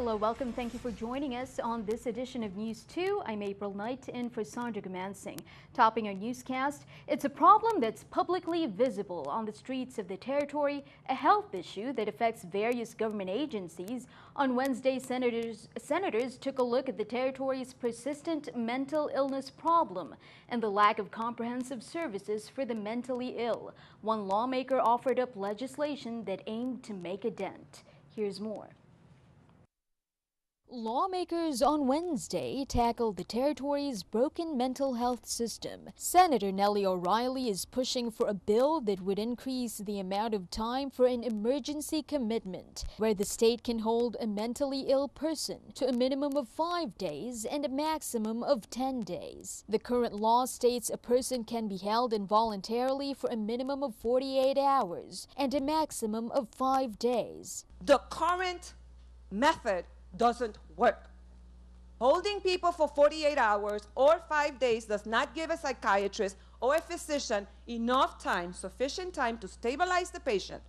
Hello, welcome. Thank you for joining us on this edition of News 2. I'm April Knight in for Sandra Gumansing. Topping our newscast, it's a problem that's publicly visible on the streets of the territory, a health issue that affects various government agencies. On Wednesday, senators took a look at the territory's persistent mental illness problem and the lack of comprehensive services for the mentally ill. One lawmaker offered up legislation that aimed to make a dent. Here's more. Lawmakers on Wednesday tackled the territory's broken mental health system. Senator Nellie O'Reilly is pushing for a bill that would increase the amount of time for an emergency commitment, where the state can hold a mentally ill person to a minimum of 5 days and a maximum of 10 days. The current law states a person can be held involuntarily for a minimum of 48 hours and a maximum of 5 days. The current method doesn't work. Holding people for 48 hours or 5 days does not give a psychiatrist or a physician enough time, sufficient time to stabilize the patient,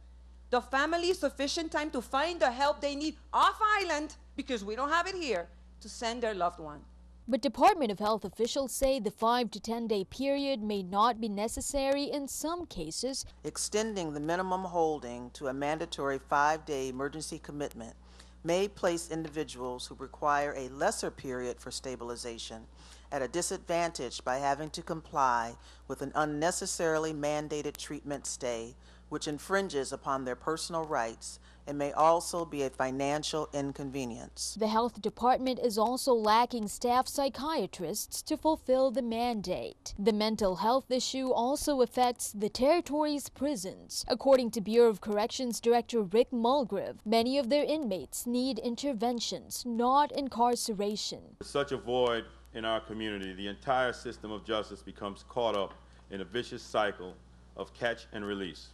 the family sufficient time to find the help they need off island, because we don't have it here, to send their loved one. But Department of Health officials say the 5 to 10 day period may not be necessary in some cases. Extending the minimum holding to a mandatory 5-day emergency commitment may place individuals who require a lesser period for stabilization at a disadvantage by having to comply with an unnecessarily mandated treatment stay, which infringes upon their personal rights and may also be a financial inconvenience. The health department is also lacking staff psychiatrists to fulfill the mandate. The mental health issue also affects the territory's prisons. According to Bureau of Corrections Director Rick Mulgrave, many of their inmates need interventions, not incarceration. With such a void in our community, the entire system of justice becomes caught up in a vicious cycle of catch and release,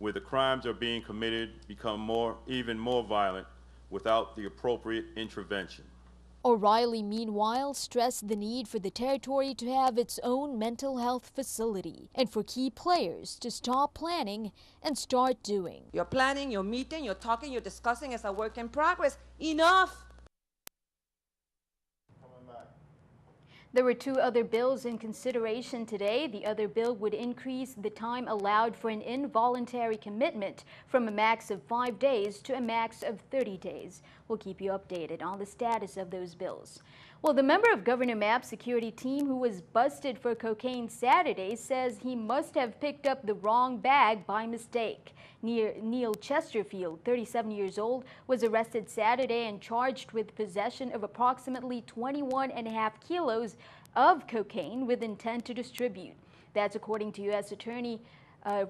where the crimes are being committed become even more violent without the appropriate intervention. O'Reilly, meanwhile, stressed the need for the territory to have its own mental health facility and for key players to stop planning and start doing. You're planning, you're meeting, you're talking, you're discussing as a work in progress. Enough! There were 2 other bills in consideration today. The other bill would increase the time allowed for an involuntary commitment from a max of 5 days to a max of 30 days. We'll keep you updated on the status of those bills. Well, the member of Governor Mapp's security team who was busted for cocaine Saturday says he must have picked up the wrong bag by mistake. Neil Chesterfield, 37 years old, was arrested Saturday and charged with possession of approximately 21.5 kilos of cocaine with intent to distribute. That's according to U.S. Attorney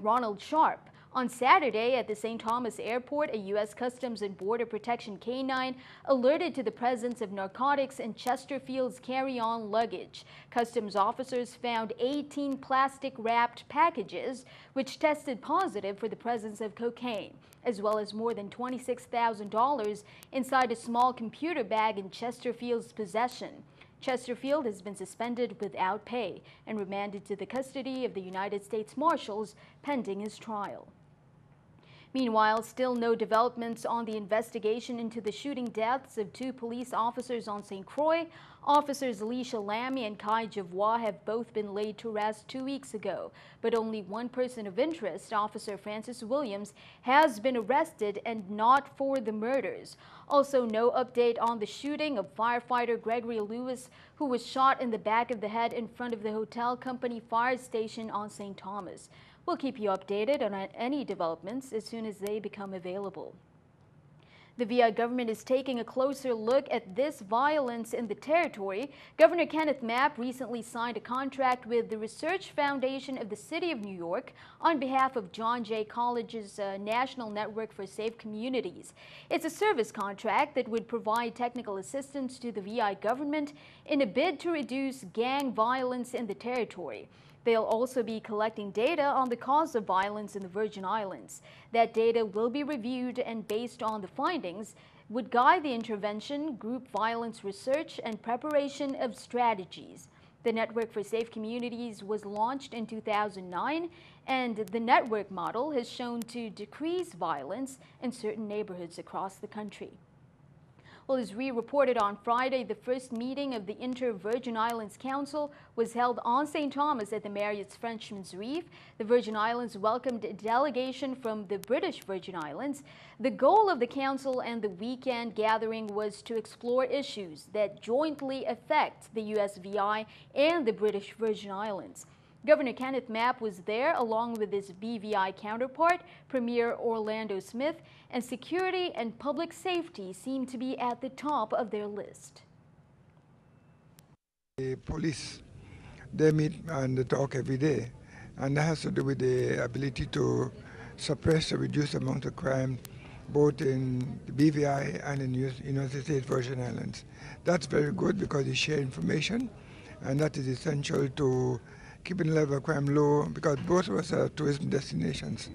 Ronald Sharp. On Saturday at the St. Thomas Airport, a U.S. Customs and Border Protection canine alerted to the presence of narcotics in Chesterfield's carry-on luggage. Customs officers found 18 plastic-wrapped packages, which tested positive for the presence of cocaine, as well as more than $26,000 inside a small computer bag in Chesterfield's possession. Chesterfield has been suspended without pay and remanded to the custody of the United States Marshals pending his trial. Meanwhile, still no developments on the investigation into the shooting deaths of 2 police officers on St. Croix. Officers Alicia Lamy and Kai Javois have both been laid to rest 2 weeks ago, but only one person of interest, Officer Francis Williams, has been arrested and not for the murders. Also, no update on the shooting of firefighter Gregory Lewis, who was shot in the back of the head in front of the hotel company fire station on St. Thomas. We'll keep you updated on any developments as soon as they become available. The VI government is taking a closer look at this violence in the territory. Governor Kenneth Mapp recently signed a contract with the Research Foundation of the City of New York on behalf of John Jay College's National Network for Safe Communities. It's a service contract that would provide technical assistance to the VI government in a bid to reduce gang violence in the territory. They'll also be collecting data on the cause of violence in the Virgin Islands. That data will be reviewed and, based on the findings, would guide the intervention, group violence research, and preparation of strategies. The Network for Safe Communities was launched in 2009, and the network model has shown to decrease violence in certain neighborhoods across the country. Well, as we reported on Friday, the first meeting of the InterVirgin Islands Council was held on St. Thomas at the Marriott's Frenchman's Reef. The Virgin Islands welcomed a delegation from the British Virgin Islands. The goal of the council and the weekend gathering was to explore issues that jointly affect the USVI and the British Virgin Islands. Governor Kenneth Mapp was there along with his BVI counterpart, Premier Orlando Smith, and security and public safety seemed to be at the top of their list. The police, they meet and they talk every day, and that has to do with the ability to suppress or reduce the amount of crime both in the BVI and in United States Virgin Islands. That's very good because they share information, and that is essential to keeping the level of crime low, because both of us are tourism destinations,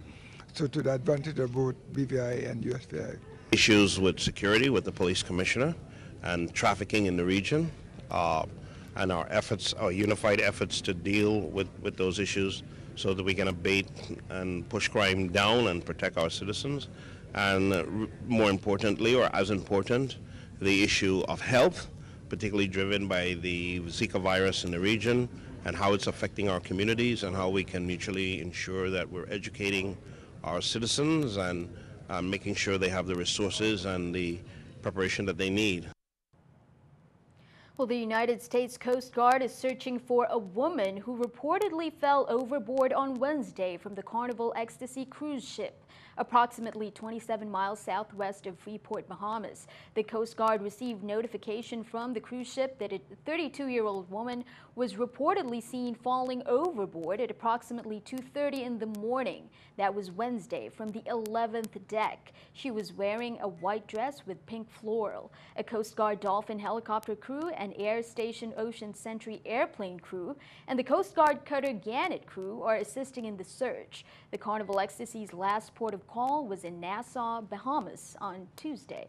so to the advantage of both BVI and USVI. Issues with security with the police commissioner and trafficking in the region, and our efforts, our unified efforts to deal with those issues so that we can abate and push crime down and protect our citizens. And more importantly, or as important, the issue of health, particularly driven by the Zika virus in the region, and how it's affecting our communities, and how we can mutually ensure that we're educating our citizens and making sure they have the resources and the preparation that they need. Well, the United States Coast Guard is searching for a woman who reportedly fell overboard on Wednesday from the Carnival Ecstasy cruise ship, approximately 27 miles southwest of Freeport, Bahamas. The Coast Guard received notification from the cruise ship that a 32-year-old woman was reportedly seen falling overboard at approximately 2:30 in the morning. That was Wednesday from the 11th deck. She was wearing a white dress with pink floral. A Coast Guard Dolphin helicopter crew, an Air Station Ocean Sentry airplane crew, and the Coast Guard cutter Gannet crew are assisting in the search. The Carnival Ecstasy's last port of call was in Nassau, Bahamas on Tuesday.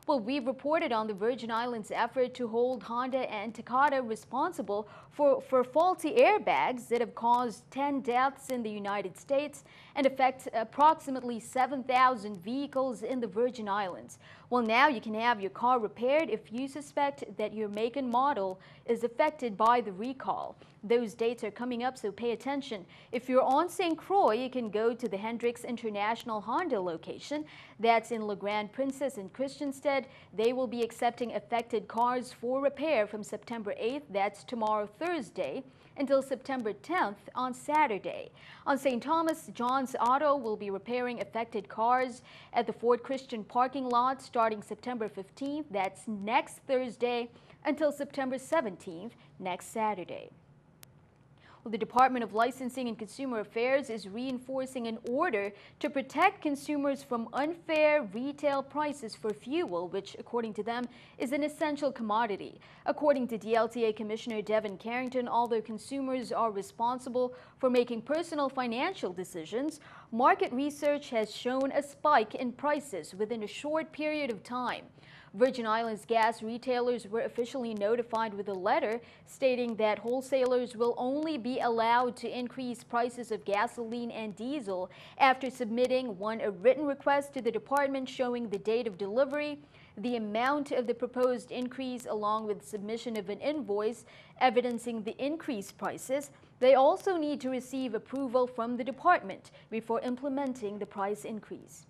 Well, we've reported on the Virgin Islands' effort to hold Honda and Takata responsible for faulty airbags that have caused 10 deaths in the United States and affect approximately 7,000 vehicles in the Virgin Islands. Well, now you can have your car repaired if you suspect that your make and model is affected by the recall. Those dates are coming up, so pay attention. If you're on St. Croix, you can go to the Hendricks International Honda location. That's in La Grande Princess and Christiansted. They will be accepting affected cars for repair from September 8th, that's tomorrow, Thursday, until September 10th on Saturday. On St. Thomas, John's Auto will be repairing affected cars at the Fort Christian parking lot starting September 15th, that's next Thursday, until September 17th, next Saturday. Well, the Department of Licensing and Consumer Affairs is reinforcing an order to protect consumers from unfair retail prices for fuel, which, according to them, is an essential commodity. According to DLTA Commissioner Devin Carrington, although consumers are responsible for making personal financial decisions, market research has shown a spike in prices within a short period of time. Virgin Islands gas retailers were officially notified with a letter stating that wholesalers will only be allowed to increase prices of gasoline and diesel after submitting a written request to the department showing the date of delivery, the amount of the proposed increase, along with submission of an invoice evidencing the increased prices. They also need to receive approval from the department before implementing the price increase.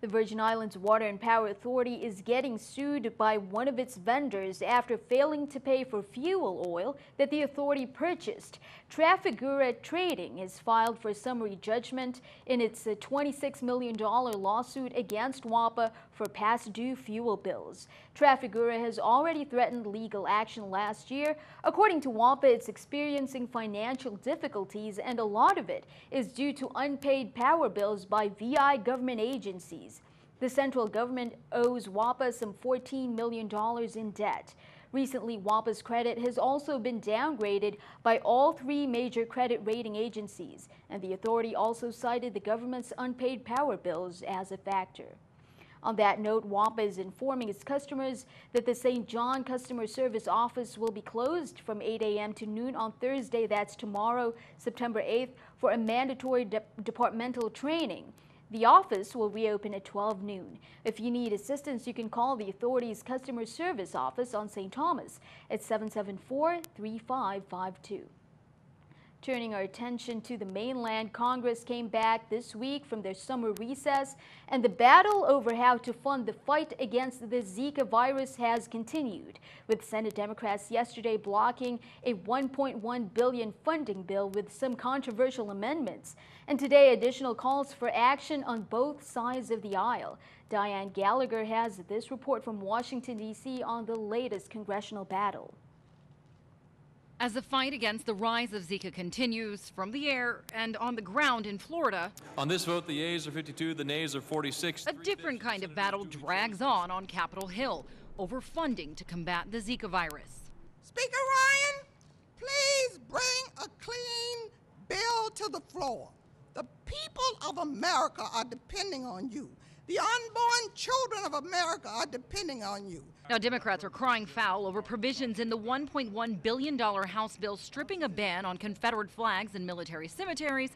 The Virgin Islands Water and Power Authority is getting sued by one of its vendors after failing to pay for fuel oil that the authority purchased. Trafigura Trading has filed for summary judgment in its $26 million lawsuit against WAPA for past due fuel bills. Trafigura has already threatened legal action last year. According to WAPA, it's experiencing financial difficulties, and a lot of it is due to unpaid power bills by VI government agencies. The central government owes WAPA some $14 million in debt. Recently, WAPA's credit has also been downgraded by all three major credit rating agencies, and the authority also cited the government's unpaid power bills as a factor. On that note, WAPA is informing its customers that the St. John Customer Service Office will be closed from 8 a.m. to noon on Thursday, that's tomorrow, September 8th, for a mandatory departmental training. The office will reopen at 12 noon. If you need assistance, you can call the authority's customer service office on St. Thomas at 774-3552. Turning our attention to the mainland, Congress came back this week from their summer recess, and the battle over how to fund the fight against the Zika virus has continued, with Senate Democrats yesterday blocking a $1.1 billion funding bill with some controversial amendments. And today, additional calls for action on both sides of the aisle. Diane Gallagher has this report from Washington, D.C. on the latest congressional battle. As the fight against the rise of Zika continues from the air and on the ground in Florida. On this vote, the yeas are 52, the nays are 46. A different kind of battle drags on Capitol Hill over funding to combat the Zika virus. Speaker Ryan, please bring a clean bill to the floor. The people of America are depending on you. The unborn children of America are depending on you. Now, Democrats are crying foul over provisions in the $1.1 billion House bill stripping a ban on Confederate flags in military cemeteries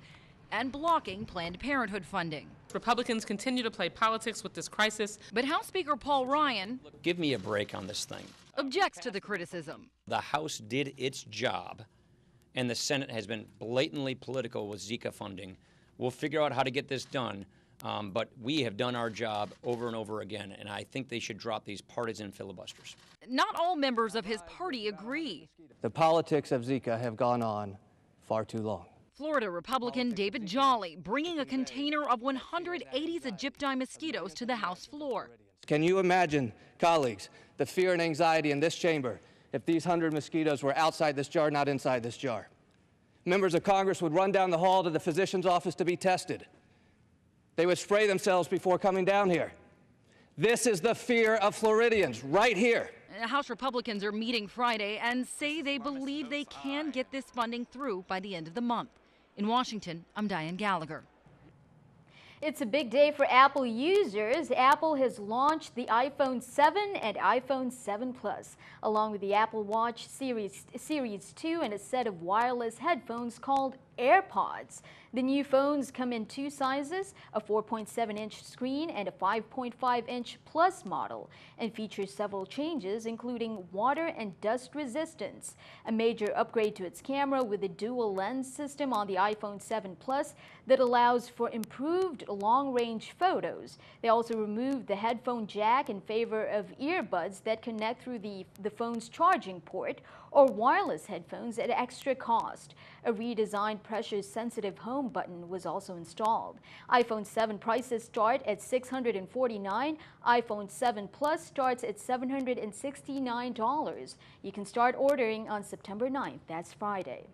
and blocking Planned Parenthood funding. Republicans continue to play politics with this crisis. But House Speaker Paul Ryan, give me a break on this thing, objects to the criticism. The House did its job, and the Senate has been blatantly political with Zika funding. We'll figure out how to get this done. But we have done our job over and over again, and I think they should drop these partisan filibusters. Not all members of his party agree. The politics of Zika have gone on far too long. Florida Republican David Jolly bringing a container of 100 Aedes aegypti mosquitoes to the House floor. Can you imagine, colleagues, the fear and anxiety in this chamber if these 100 mosquitoes were outside this jar, not inside this jar? Members of Congress would run down the hall to the physician's office to be tested. They would spray themselves before coming down here. This is the fear of Floridians right here. House Republicans are meeting Friday and say they believe they can get this funding through by the end of the month. In Washington, I'm Diane Gallagher. It's a big day for Apple users. Apple has launched the iPhone 7 and iPhone 7 Plus, along with the Apple Watch Series 2 and a set of wireless headphones called AirPods. The new phones come in two sizes, a 4.7-inch screen and a 5.5-inch Plus model, and feature several changes, including water and dust resistance, a major upgrade to its camera with a dual lens system on the iPhone 7 Plus that allows for improved long-range photos. They also removed the headphone jack in favor of earbuds that connect through the phone's charging port, or wireless headphones at extra cost. A redesigned pressure-sensitive home button was also installed. iPhone 7 prices start at $649. iPhone 7 Plus starts at $769. You can start ordering on September 9th. That's Friday.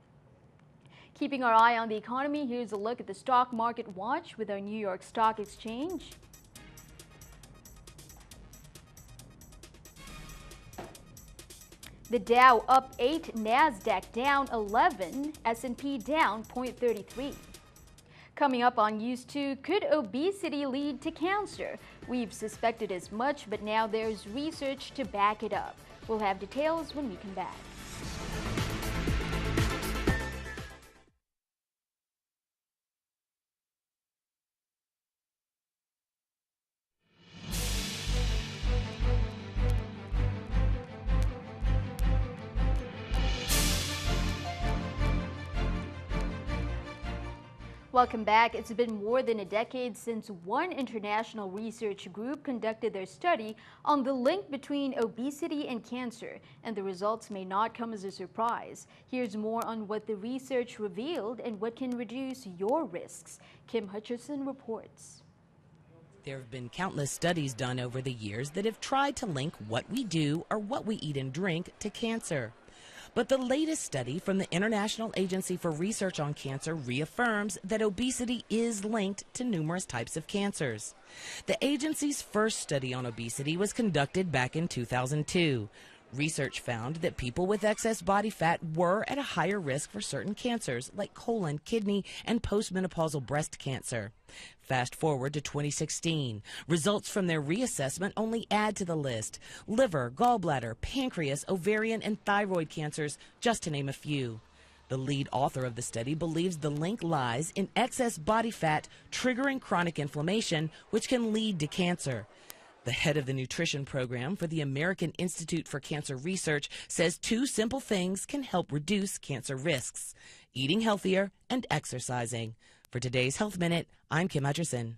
Keeping our eye on the economy, here's a look at the stock market watch with our New York Stock Exchange. The Dow up 8, NASDAQ down 11, S&P down 0.33. Coming up on NEWS2, could obesity lead to cancer? We've suspected as much, but now there's research to back it up. We'll have details when we come back. Welcome back. It's been more than a decade since one international research group conducted their study on the link between obesity and cancer, and the results may not come as a surprise. Here's more on what the research revealed and what can reduce your risks. Kim Hutcherson reports. There have been countless studies done over the years that have tried to link what we do or what we eat and drink to cancer. But the latest study from the International Agency for Research on Cancer reaffirms that obesity is linked to numerous types of cancers. The agency's first study on obesity was conducted back in 2002. Research found that people with excess body fat were at a higher risk for certain cancers like colon, kidney, and postmenopausal breast cancer. Fast forward to 2016. Results from their reassessment only add to the list. Liver, gallbladder, pancreas, ovarian, and thyroid cancers, just to name a few. The lead author of the study believes the link lies in excess body fat triggering chronic inflammation, which can lead to cancer. The head of the nutrition program for the American Institute for Cancer Research says 2 simple things can help reduce cancer risks: eating healthier and exercising. For today's Health Minute, I'm Kim Hutcherson.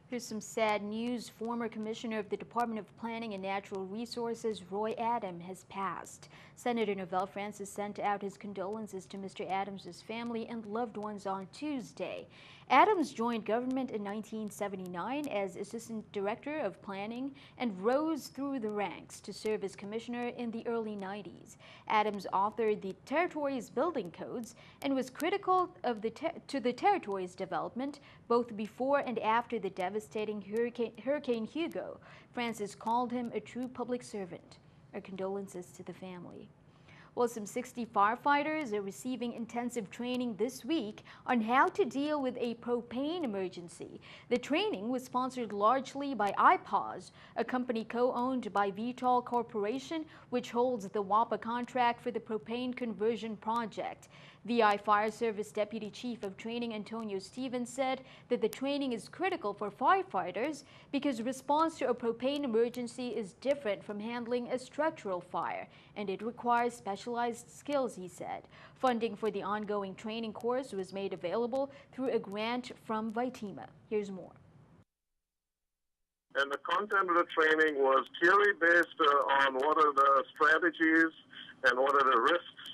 Here's some sad news. Former Commissioner of the Department of Planning and Natural Resources, Roy Adams, has passed. Senator Novell Francis sent out his condolences to Mr. Adams' family and loved ones on Tuesday. Adams joined government in 1979 as Assistant Director of Planning and rose through the ranks to serve as Commissioner in the early 90s. Adams authored the Territory's building codes and was critical of the Territory's development both before and after the devastating Hurricane Hugo. Francis called him a true public servant. Our condolences to the family. Well, some 60 firefighters are receiving intensive training this week on how to deal with a propane emergency. The training was sponsored largely by IPAWS, a company co-owned by Vitol Corporation, which holds the WAPA contract for the propane conversion project. VI Fire Service Deputy Chief of Training Antonio Stevens said that the training is critical for firefighters because response to a propane emergency is different from handling a structural fire, and it requires specialized skills, he said. Funding for the ongoing training course was made available through a grant from Vitima. Here's more. And the content of the training was theory-based on what are the strategies and what are the risks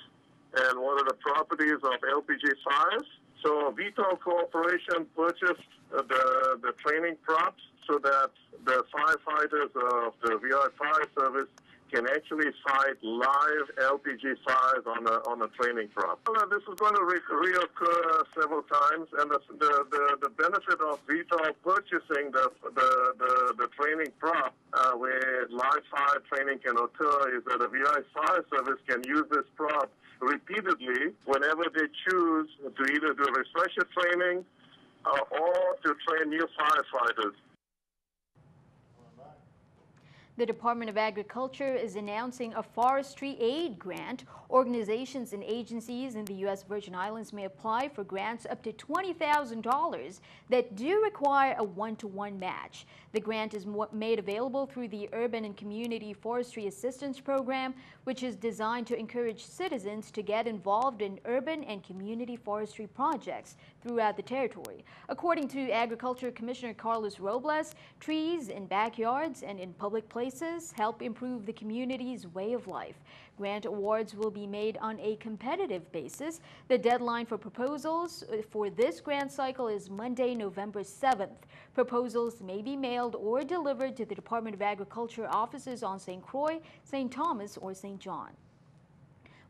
and what are the properties of LPG fires. So Vitol Corporation purchased the training props so that the firefighters of the VI Fire Service can actually fight live LPG fires on a training prop. This is going to reoccur several times, and the benefit of Vitol purchasing the training prop where live fire training can occur is that the VI Fire Service can use this prop repeatedly whenever they choose to either do refresher training or to train new firefighters. The Department of Agriculture is announcing a Forestry Aid Grant. Organizations and agencies in the U.S. Virgin Islands may apply for grants up to $20,000 that do require a one-to-one match. The grant is made available through the Urban and Community Forestry Assistance Program, which is designed to encourage citizens to get involved in urban and community forestry projects throughout the territory. According to Agriculture Commissioner Carlos Robles, trees in backyards and in public places help improve the community's way of life. Grant awards will be made on a competitive basis. The deadline for proposals for this grant cycle is Monday, November 7th. Proposals may be mailed or delivered to the Department of Agriculture offices on St. Croix, St. Thomas, or St. John.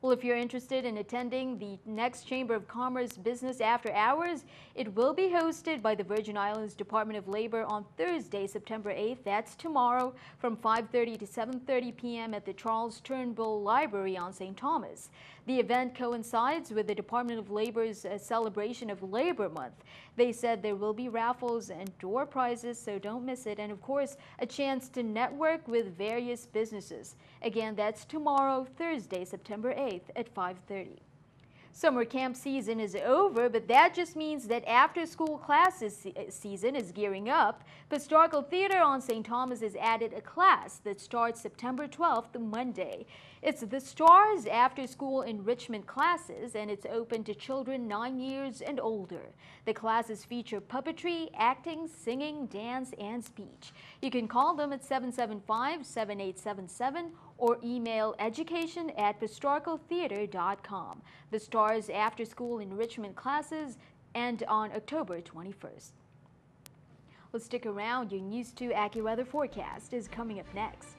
Well, if you're interested in attending the next Chamber of Commerce Business After Hours, it will be hosted by the Virgin Islands Department of Labor on Thursday, September 8th. That's tomorrow from 5:30 to 7:30 p.m. at the Charles Turnbull Library on St. Thomas. The event coincides with the Department of Labor's celebration of Labor Month. They said there will be raffles and door prizes, so don't miss it. And of course, a chance to network with various businesses. Again, that's tomorrow, Thursday, September 8th at 5:30. Summer camp season is over, but that just means that after-school classes season is gearing up. Historical Theater on St. Thomas has added a class that starts September 12th, Monday. It's the Stars After-School Enrichment Classes, and it's open to children 9 years and older. The classes feature puppetry, acting, singing, dance, and speech. You can call them at 775-7877 or email education@historicaltheater.com. The Stars After School Enrichment Classes end on October 21st. Well, stick around. Your News 2 AccuWeather forecast is coming up next.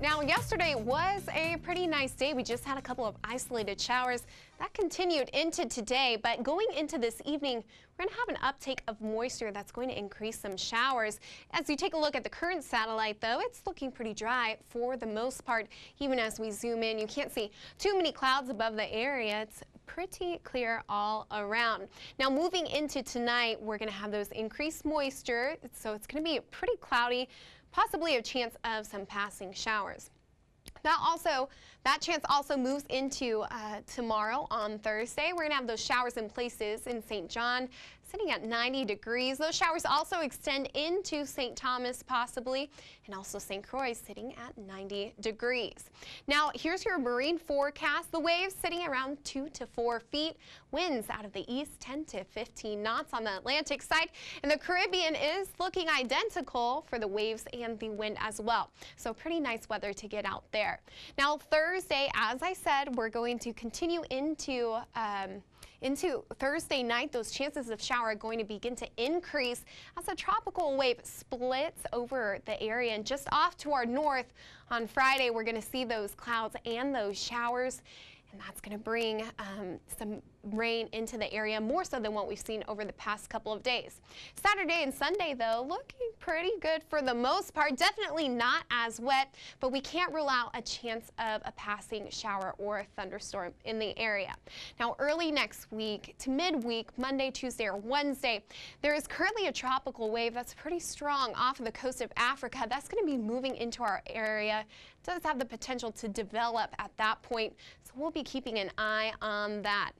Now, yesterday was a pretty nice day. We just had a couple of isolated showers. That continued into today, but going into this evening, we're going to have an uptake of moisture that's going to increase some showers. As you take a look at the current satellite, though, it's looking pretty dry for the most part. Even as we zoom in, you can't see too many clouds above the area. It's pretty clear all around. Now, moving into tonight, we're going to have those increased moisture, so it's going to be pretty cloudy, possibly a chance of some passing showers. That chance also moves into tomorrow on Thursday. We're going to have those showers in places in St. John sitting at 90 degrees. Those showers also extend into St. Thomas possibly, and also St. Croix sitting at 90 degrees. Now, here's your marine forecast. The waves sitting around 2 to 4 feet. Winds out of the east 10 to 15 knots on the Atlantic side. And the Caribbean is looking identical for the waves and the wind as well. So pretty nice weather to get out there. Now, Thursday, as I said, we're going to continue into Thursday night. Those chances of shower are going to begin to increase as a tropical wave splits over the area. And just off to our north on Friday, we're going to see those clouds and those showers. And that's going to bring some rain into the area, more so than what we've seen over the past couple of days. Saturday and Sunday, though, looking pretty good for the most part. Definitely not as wet, but we can't rule out a chance of a passing shower or a thunderstorm in the area. Now, early next week to midweek, Monday, Tuesday, or Wednesday, there is currently a tropical wave that's pretty strong off of the coast of Africa. That's going to be moving into our area. It does have the potential to develop at that point, so we'll be keeping an eye on that.